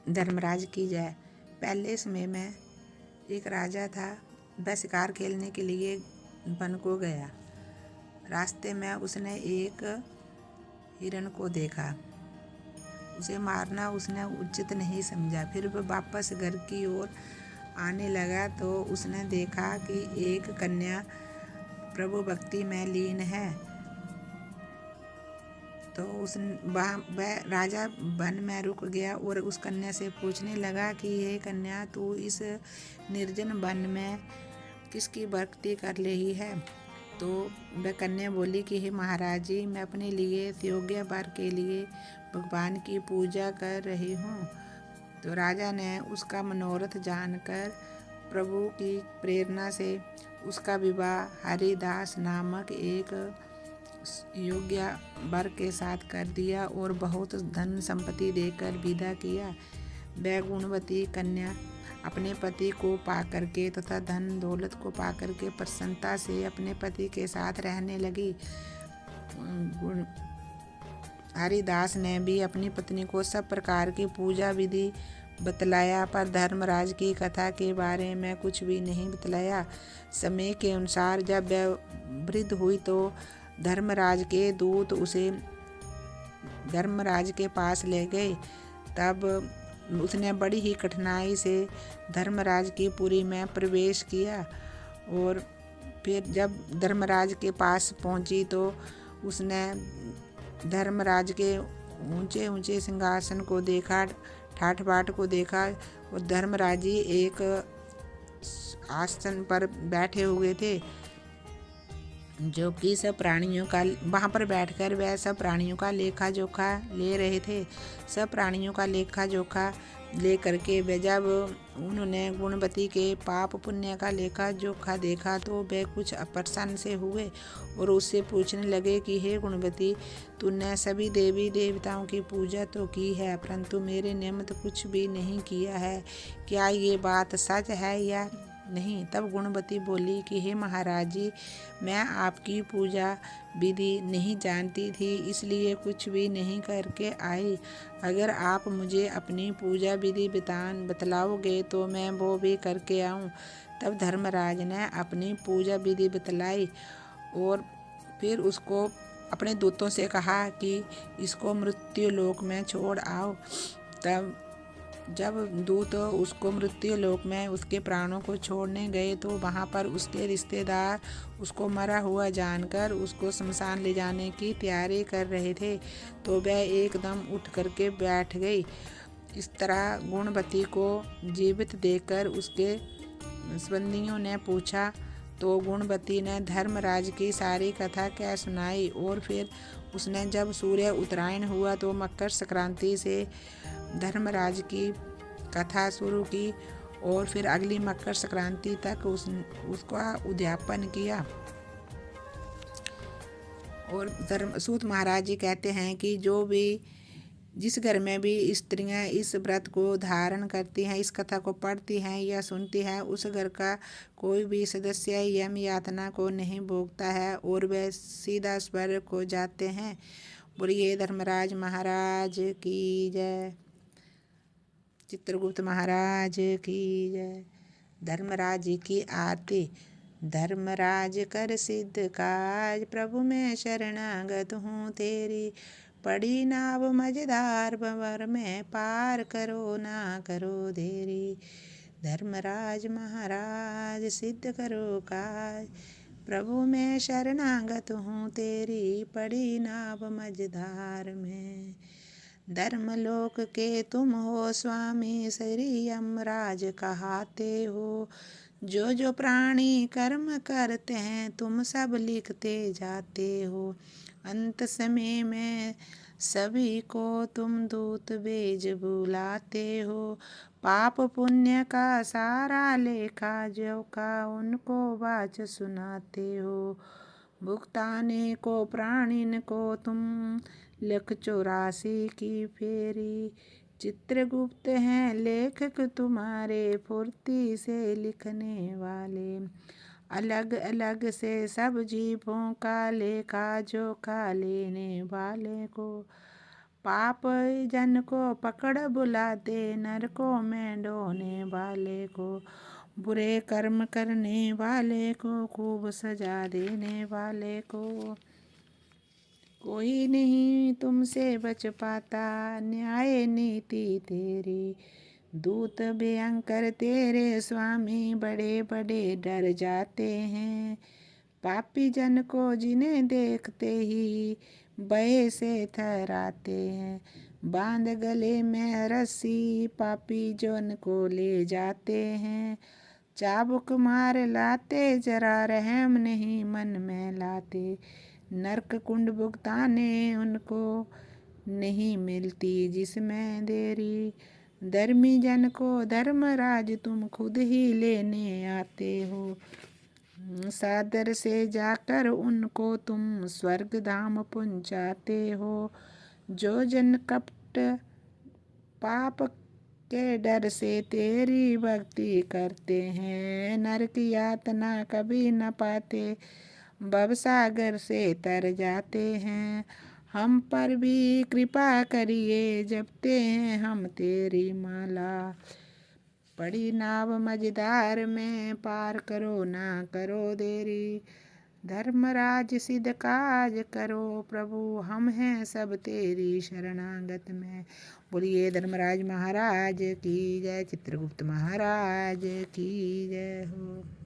धर्मराज की जय। पहले समय में एक राजा था। वह शिकार खेलने के लिए वन को गया। रास्ते में उसने एक हिरण को देखा। उसे मारना उसने उचित नहीं समझा। फिर वह वापस घर की ओर आने लगा तो उसने देखा कि एक कन्या प्रभु भक्ति में लीन है। तो वह राजा वन में रुक गया और उस कन्या से पूछने लगा कि हे कन्या, तू इस निर्जन वन में किसकी भक्ति कर रही है? तो वह कन्या बोली कि हे महाराज जी, मैं अपने लिए योग्य वर के लिए भगवान की पूजा कर रही हूँ। तो राजा ने उसका मनोरथ जानकर प्रभु की प्रेरणा से उसका विवाह हरिदास नामक एक योग्य वर के साथ कर दिया और बहुत धन संपत्ति देकर विदा किया। वह गुणवती कन्या अपने पति को पाकर के तथा धन दौलत को पाकर के प्रसन्नता से अपने पति के साथ रहने लगी। हरिदास ने भी अपनी पत्नी को सब प्रकार की पूजा विधि बतलाया, पर धर्मराज की कथा के बारे में कुछ भी नहीं बतलाया। समय के अनुसार जब वह वृद्ध हुई तो धर्मराज के दूत उसे धर्मराज के पास ले गए। तब उसने बड़ी ही कठिनाई से धर्मराज की पुरी में प्रवेश किया और फिर जब धर्मराज के पास पहुंची तो उसने धर्मराज के ऊंचे ऊंचे सिंहासन को देखा, ठाठ बाट को देखा और धर्मराज जी एक आसन पर बैठे हुए थे जो कि सब प्राणियों का वहाँ पर बैठकर वह सब प्राणियों का लेखा जोखा ले रहे थे। सब प्राणियों का लेखा जोखा ले करके वे जब उन्होंने गुणवती के पाप पुण्य का लेखा जोखा देखा तो वे कुछ अप्रसन्न से हुए और उससे पूछने लगे कि हे गुणवती, तूने सभी देवी देवताओं की पूजा तो की है परंतु मेरे निमित्त कुछ भी नहीं किया है। क्या ये बात सच है या नहीं? तब गुणवती बोली कि हे महाराज जी, मैं आपकी पूजा विधि नहीं जानती थी, इसलिए कुछ भी नहीं करके आई। अगर आप मुझे अपनी पूजा विधि बतलाओगे तो मैं वो भी करके आऊँ। तब धर्मराज ने अपनी पूजा विधि बतलाई और फिर उसको अपने दूतों से कहा कि इसको मृत्यु लोक में छोड़ आओ। तब जब दूत उसको मृत्यु लोक में उसके प्राणों को छोड़ने गए तो वहाँ पर उसके रिश्तेदार उसको मरा हुआ जानकर उसको शमशान ले जाने की तैयारी कर रहे थे तो वह एकदम उठ करके बैठ गई। इस तरह गुणवती को जीवित देखकर उसके संबंधियों ने पूछा तो गुणवती ने धर्मराज की सारी कथा कह सुनाई और फिर उसने जब सूर्य उत्तरायण हुआ तो मकर संक्रांति से धर्मराज की कथा शुरू की और फिर अगली मकर संक्रांति तक उसका उद्यापन किया। और सूत महाराज जी कहते हैं कि जिस घर में भी स्त्रियां इस व्रत को धारण करती हैं, इस कथा को पढ़ती हैं या सुनती हैं, उस घर का कोई भी सदस्य यम यातना को नहीं भोगता है और वे सीधा स्वर्ग को जाते हैं। बोलिए धर्मराज महाराज की जय। चित्रगुप्त महाराज की जय। धर्मराज जी की आरती। धर्मराज कर सिद्ध काज, प्रभु मैं शरणागत हूँ तेरी। पड़ी नाव मझधार भंवर में, पार करो ना करो देरी। धर्मराज महाराज सिद्ध करो काज, प्रभु मैं शरणागत हूँ तेरी। पड़ी नाव मझधार में। धर्मलोक के तुम हो स्वामी, श्री यमराज कहाते हो। जो जो प्राणी कर्म करते हैं तुम सब लिखते जाते हो। अंत समय में सभी को तुम दूत भेज बुलाते हो। पाप पुण्य का सारा लेखा जो का उनको वाच सुनाते हो। भुगताने को प्राणिन को तुम लख 84 की फेरी। चित्रगुप्त हैं लेखक तुम्हारे, फुर्ती से लिखने वाले। अलग अलग से सब जीवों का लेखा जोखा लेने वाले को। पाप जन को पकड़ बुलाते, नरकों में ढोने वाले को, बुरे कर्म करने वाले को, खूब सजा देने वाले को। कोई नहीं तुमसे बच पाता, न्याय नीति तेरी, दूत भयंकर तेरे स्वामी, बड़े बड़े डर जाते हैं। पापी जन को जिन्हें देखते ही भय से थराते हैं, बांध गले में रस्सी पापी जन को ले जाते हैं। चाबुक मार लाते, जरा रहम नहीं मन में लाते, नरक कुंड भुगताने उनको नहीं मिलती जिसमें देरी। धर्मी जन को धर्मराज तुम खुद ही लेने आते हो, सादर से जाकर उनको तुम स्वर्ग धाम पहुँचाते हो। जो जन कपट पाप के डर से तेरी भक्ति करते हैं, नरक यातना कभी न पाते, भवसागर से तर जाते हैं। हम पर भी कृपा करिए, जपते हैं हम तेरी माला, पड़ी नाव मझधार में पार करो ना करो देरी। धर्मराज सिद्ध काज करो प्रभु, हम हैं सब तेरी शरणागत में। बोलिए धर्मराज महाराज की जय, चित्रगुप्त महाराज की जय हो।